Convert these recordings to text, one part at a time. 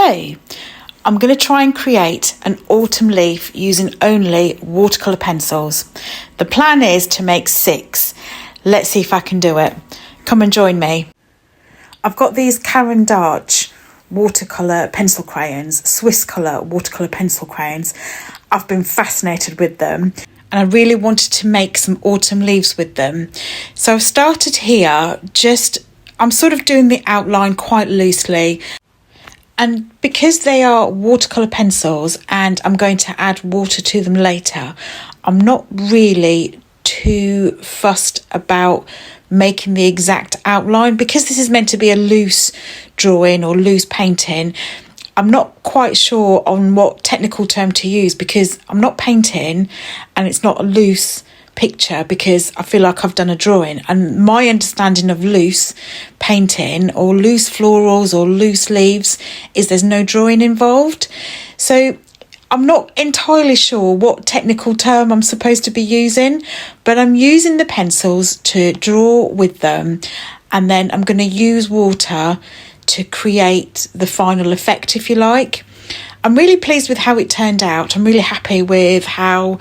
Hello, I'm going to try and create an autumn leaf using only watercolour pencils. The plan is to make 6. Let's see if I can do it. Come and join me. I've got these Caran D'Ache watercolour pencil crayons, Swisscolor watercolour pencil crayons. I've been fascinated with them and I really wanted to make some autumn leaves with them. So I've started here, I'm sort of doing the outline quite loosely. And because they are watercolour pencils and I'm going to add water to them later, I'm not really too fussed about making the exact outline. Because this is meant to be a loose drawing or loose painting, I'm not quite sure on what technical term to use because I'm not painting and it's not a loose picture because I feel like I've done a drawing, and my understanding of loose painting or loose florals or loose leaves is there's no drawing involved. So I'm not entirely sure what technical term I'm supposed to be using, but I'm using the pencils to draw with them, and then I'm going to use water to create the final effect, if you like. I'm really pleased with how it turned out. I'm really happy with how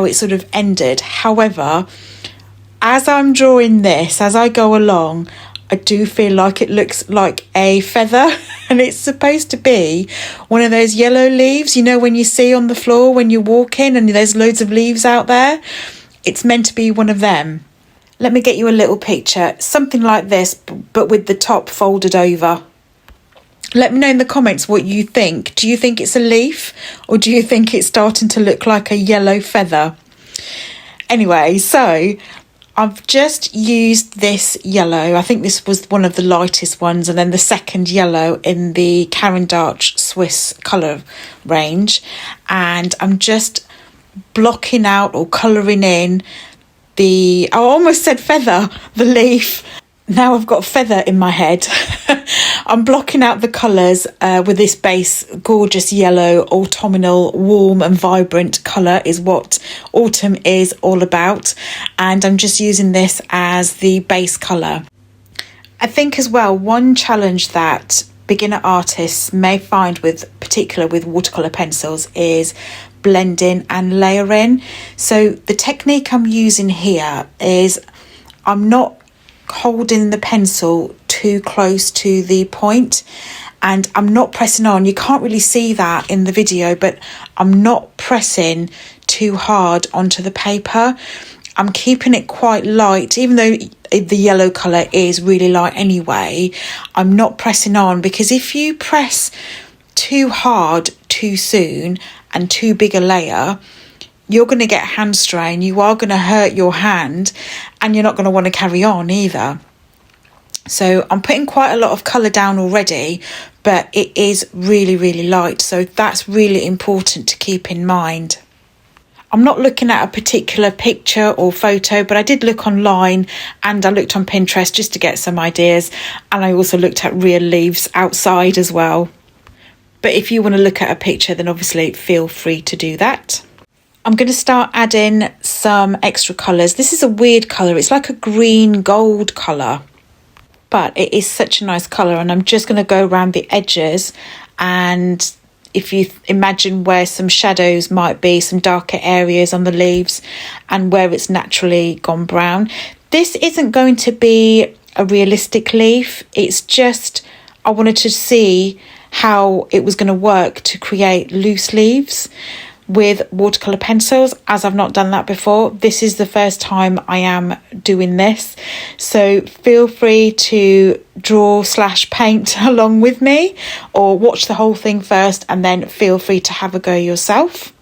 it sort of ended. However, as I'm drawing this, as I go along, I do feel like it looks like a feather and it's supposed to be one of those yellow leaves, you know, when you see on the floor when you're walking and there's loads of leaves out there. It's meant to be one of them. Let me get you a little picture, something like this, but with the top folded over. Let me know in the comments what you think. Do you think it's a leaf or do you think it's starting to look like a yellow feather? Anyway, so I've just used this yellow. I think this was one of the lightest ones, and then the second yellow in the Caran D'Ache Swisscolor range. And I'm just blocking out or colouring in I almost said feather, the leaf. Now I've got feather in my head. I'm blocking out the colours with this base gorgeous yellow, autumnal, warm and vibrant colour is what autumn is all about. And I'm just using this as the base colour. I think as well, one challenge that beginner artists may find particularly with watercolour pencils is blending and layering. So the technique I'm using here is I'm not holding the pencil too close to the point and I'm not pressing on. You can't really see that in the video, but I'm not pressing too hard onto the paper. I'm keeping it quite light, even though the yellow colour is really light anyway. I'm not pressing on because if you press too hard too soon and too big a layer, you're going to get hand strain, you are going to hurt your hand, and you're not going to want to carry on either. So I'm putting quite a lot of colour down already, but it is really, really light. So that's really important to keep in mind. I'm not looking at a particular picture or photo, but I did look online and I looked on Pinterest just to get some ideas. And I also looked at real leaves outside as well. But if you want to look at a picture, then obviously feel free to do that. I'm going to start adding some extra colours. This is a weird colour. It's like a green gold colour, but it is such a nice colour. And I'm just going to go around the edges. And if you imagine where some shadows might be, some darker areas on the leaves and where it's naturally gone brown. This isn't going to be a realistic leaf. It's just, I wanted to see how it was going to work to create loose leaves with watercolour pencils, as I've not done that before. This is the first time I am doing this, so feel free to draw/paint along with me or watch the whole thing first and then feel free to have a go yourself.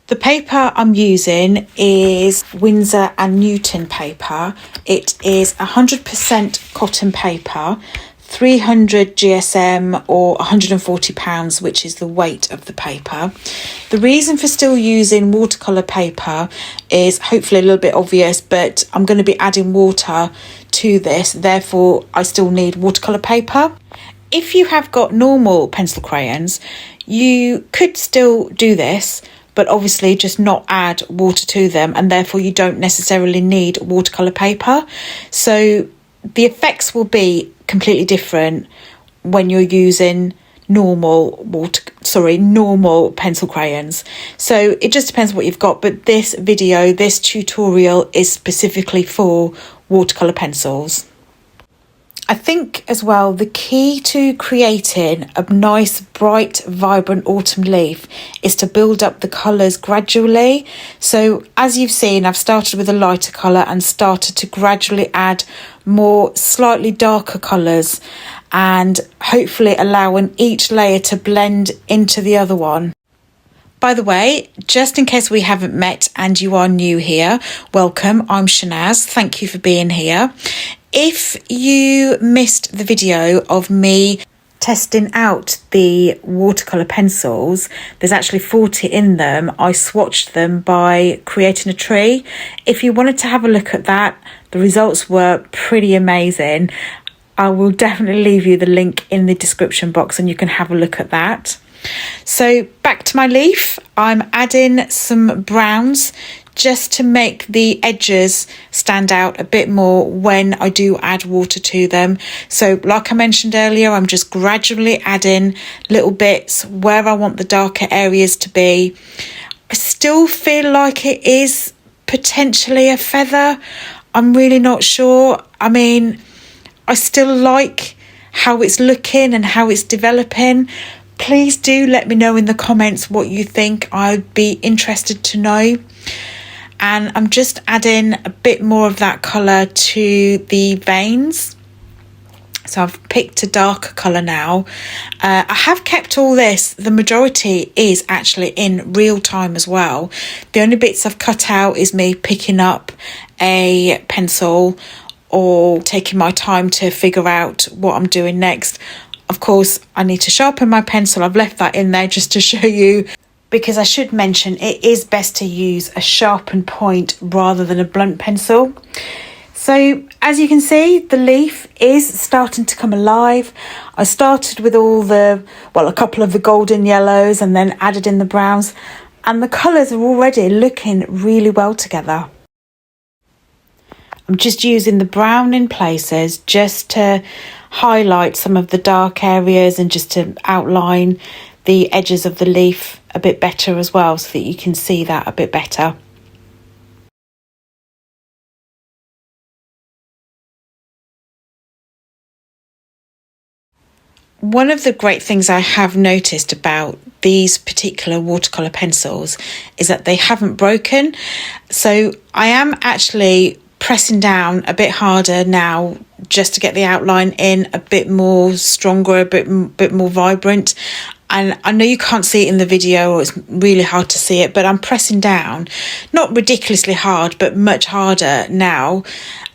The paper I'm using is Winsor & Newton paper. It is 100% cotton paper, 300 GSM or 140 pounds, which is the weight of the paper. The reason for still using watercolour paper is hopefully a little bit obvious, but I'm going to be adding water to this, therefore I still need watercolour paper. If you have got normal pencil crayons, you could still do this, but obviously just not add water to them, and therefore you don't necessarily need watercolour paper. So the effects will be completely different when you're using normal pencil crayons. So it just depends what you've got, but this tutorial is specifically for watercolor pencils. I think as well, the key to creating a nice, bright, vibrant autumn leaf is to build up the colours gradually. So as you've seen, I've started with a lighter colour and started to gradually add more slightly darker colours, and hopefully allowing each layer to blend into the other one. By the way, just in case we haven't met and you are new here, welcome, I'm Shanaz, thank you for being here. If you missed the video of me testing out the watercolour pencils, there's actually 40 in them. I swatched them by creating a tree. If you wanted to have a look at that, the results were pretty amazing. I will definitely leave you the link in the description box and you can have a look at that. So back to my leaf, I'm adding some browns just to make the edges stand out a bit more when I do add water to them. So like I mentioned earlier, I'm just gradually adding little bits where I want the darker areas to be. I still feel like it is potentially a feather. I'm really not sure. I mean, I still like how it's looking and how it's developing. Please do let me know in the comments what you think. I'd be interested to know. And I'm just adding a bit more of that colour to the veins. So I've picked a darker colour now. I have kept all this. The majority is actually in real time as well. The only bits I've cut out is me picking up a pencil or taking my time to figure out what I'm doing next. Of course, I need to sharpen my pencil. I've left that in there just to show you, because I should mention it is best to use a sharpened point rather than a blunt pencil. So as you can see, the leaf is starting to come alive. I started with a couple of the golden yellows and then added in the browns, and the colours are already looking really well together. I'm just using the brown in places just to highlight some of the dark areas and just to outline the edges of the leaf a bit better as well, so that you can see that a bit better. One of the great things I have noticed about these particular watercolour pencils is that they haven't broken. So I am actually pressing down a bit harder now just to get the outline in a bit more stronger, a bit more vibrant. And I know you can't see it in the video, or it's really hard to see it, but I'm pressing down, not ridiculously hard, but much harder now.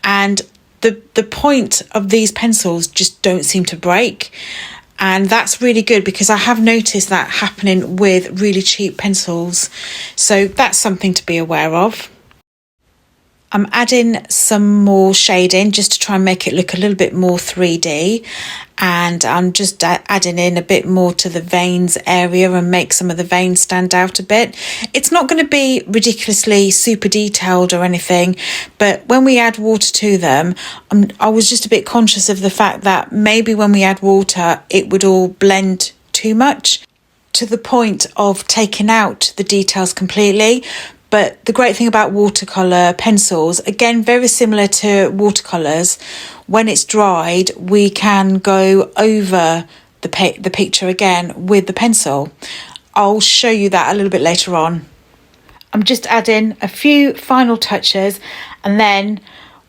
And the point of these pencils just don't seem to break. And that's really good, because I have noticed that happening with really cheap pencils. So that's something to be aware of. I'm adding some more shading just to try and make it look a little bit more 3D, and I'm just adding in a bit more to the veins area and make some of the veins stand out a bit. It's not going to be ridiculously super detailed or anything, but when we add water to them, I was just a bit conscious of the fact that maybe when we add water it would all blend too much to the point of taking out the details completely. But the great thing about watercolour pencils, again, very similar to watercolours, when it's dried, we can go over the picture again with the pencil. I'll show you that a little bit later on. I'm just adding a few final touches, and then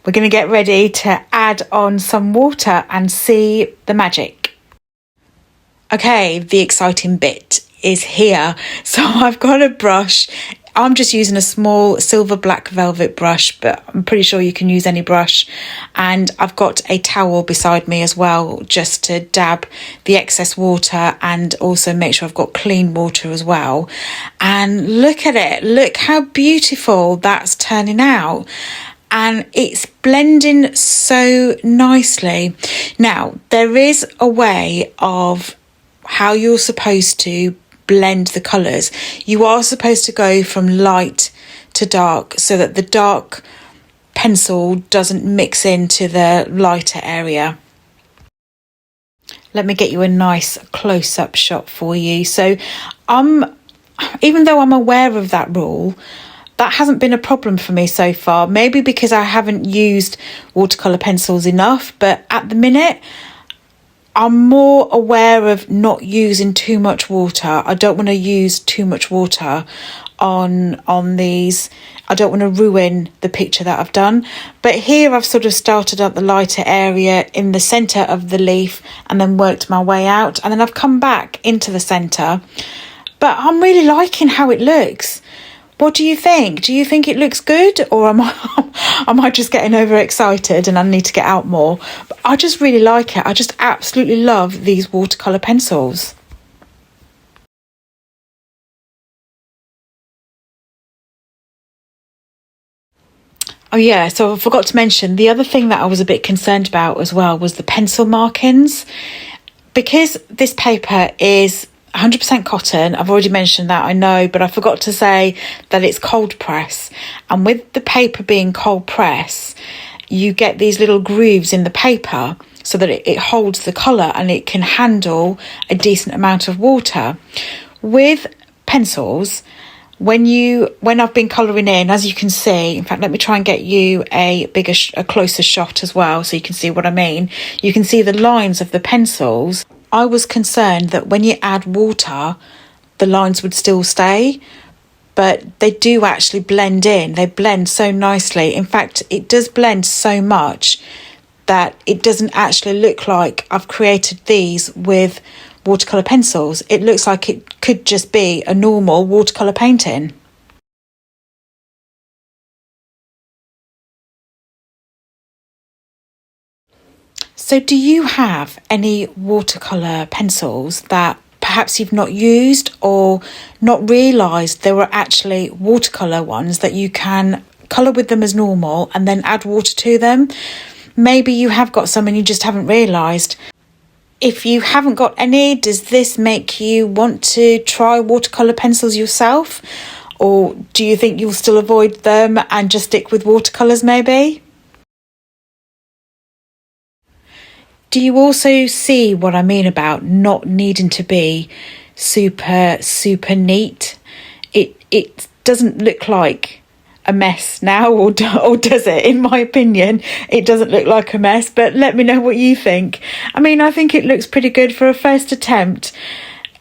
we're going to get ready to add on some water and see the magic. Okay, the exciting bit is here. So I've got a brush. I'm just using a small silver black velvet brush, but I'm pretty sure you can use any brush. And I've got a towel beside me as well, just to dab the excess water and also make sure I've got clean water as well. And look at it. Look how beautiful that's turning out. And it's blending so nicely. Now, there is a way of how you're supposed to blend the colours. You are supposed to go from light to dark so that the dark pencil doesn't mix into the lighter area. Let me get you a nice close-up shot for you. So even though I'm aware of that rule, that hasn't been a problem for me so far. Maybe because I haven't used watercolour pencils enough, but at the minute I'm more aware of not using too much water. I don't want to use too much water on these. I don't want to ruin the picture that I've done. But here I've sort of started at the lighter area in the centre of the leaf and then worked my way out, and then I've come back into the centre. But I'm really liking how it looks. What do you think? Do you think it looks good, or am I just getting overexcited and I need to get out more? But I just really like it. I just absolutely love these watercolour pencils. Oh yeah, so I forgot to mention, the other thing that I was a bit concerned about as well was the pencil markings. Because this paper is 100% cotton, I've already mentioned that, I know, but I forgot to say that it's cold press. And with the paper being cold press, you get these little grooves in the paper so that it holds the colour and it can handle a decent amount of water. With pencils, when I've been colouring in, as you can see, in fact, let me try and get you a closer shot as well so you can see what I mean. You can see the lines of the pencils. I was concerned that when you add water, the lines would still stay, but they do actually blend in. They blend so nicely. In fact, it does blend so much that it doesn't actually look like I've created these with watercolour pencils. It looks like it could just be a normal watercolour painting. So do you have any watercolour pencils that perhaps you've not used or not realised there were actually watercolour ones that you can colour with them as normal and then add water to them? Maybe you have got some and you just haven't realised. If you haven't got any, does this make you want to try watercolour pencils yourself? Or do you think you'll still avoid them and just stick with watercolours maybe? Do you also see what I mean about not needing to be super neat? It doesn't look like a mess now, or does it? In my opinion, it doesn't look like a mess, but let me know what you think. I mean, I think it looks pretty good for a first attempt.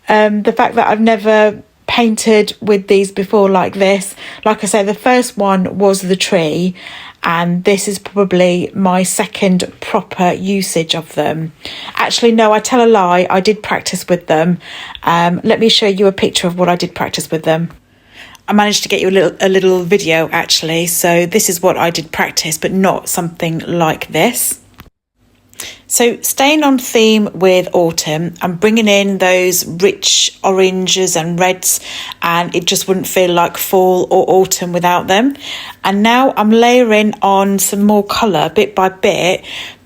The fact that I've never painted with these before like this, like I say, the first one was the tree, and this is probably my second proper usage of them. Actually, no, I tell a lie, I did practice with them. Let me show you a picture of what I did practice with them. I managed to get you a little video actually, so this is what I did practice, but not something like this. So staying on theme with autumn, I'm bringing in those rich oranges and reds, and it just wouldn't feel like fall or autumn without them. And now I'm layering on some more colour bit by bit,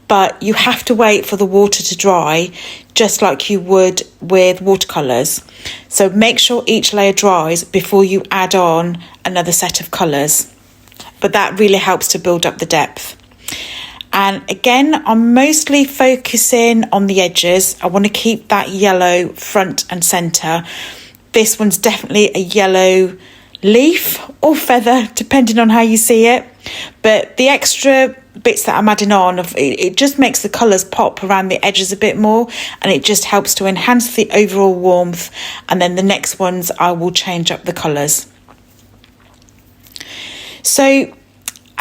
but you have to wait for the water to dry, just like you would with watercolours. So make sure each layer dries before you add on another set of colours. But that really helps to build up the depth. And again, I'm mostly focusing on the edges. I want to keep that yellow front and centre. This one's definitely a yellow leaf or feather, depending on how you see it. But the extra bits that I'm adding on, it just makes the colours pop around the edges a bit more, and it just helps to enhance the overall warmth. And then the next ones, I will change up the colours. So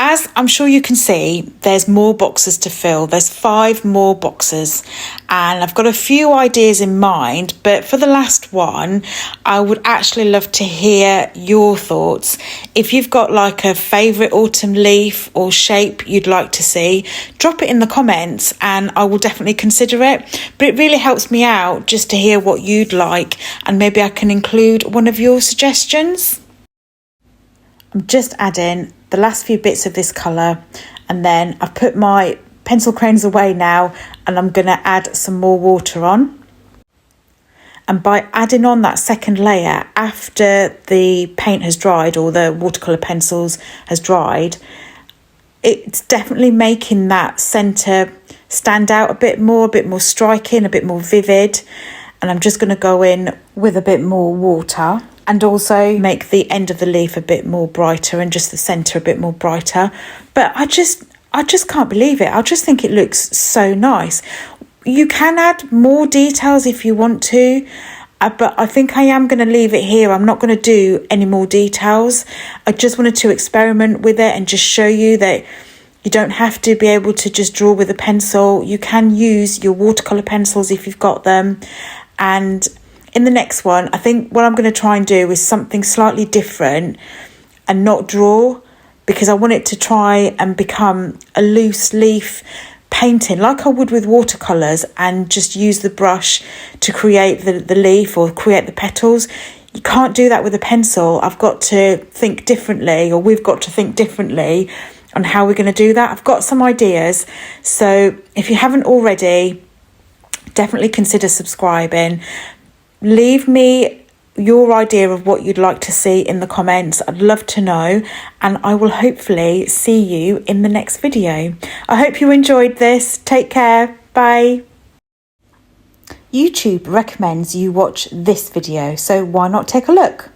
as I'm sure you can see, there's more boxes to fill. There's 5 more boxes, and I've got a few ideas in mind, but for the last one, I would actually love to hear your thoughts. If you've got like a favourite autumn leaf or shape you'd like to see, drop it in the comments and I will definitely consider it. But it really helps me out just to hear what you'd like, and maybe I can include one of your suggestions. I'm just adding the last few bits of this colour, and then I've put my pencil crayons away now, and I'm going to add some more water on. And by adding on that second layer after the paint has dried, or the watercolour pencils has dried, it's definitely making that centre stand out a bit more striking, a bit more vivid. And I'm just going to go in with a bit more water and also make the end of the leaf a bit more brighter and just the centre a bit more brighter. But I just can't believe it. I just think it looks so nice. You can add more details if you want to, but I think I am going to leave it here. I'm not going to do any more details. I just wanted to experiment with it and just show you that you don't have to be able to just draw with a pencil. You can use your watercolour pencils if you've got them. And in the next one, I think what I'm going to try and do is something slightly different and not draw, because I want it to try and become a loose leaf painting like I would with watercolours, and just use the brush to create the leaf or create the petals. You can't do that with a pencil. I've got to think differently, or we've got to think differently on how we're going to do that. I've got some ideas, so if you haven't already, definitely consider subscribing. Leave me your idea of what you'd like to see in the comments. I'd love to know, and I will hopefully see you in the next video. I hope you enjoyed this. Take care. Bye. YouTube recommends you watch this video, so why not take a look?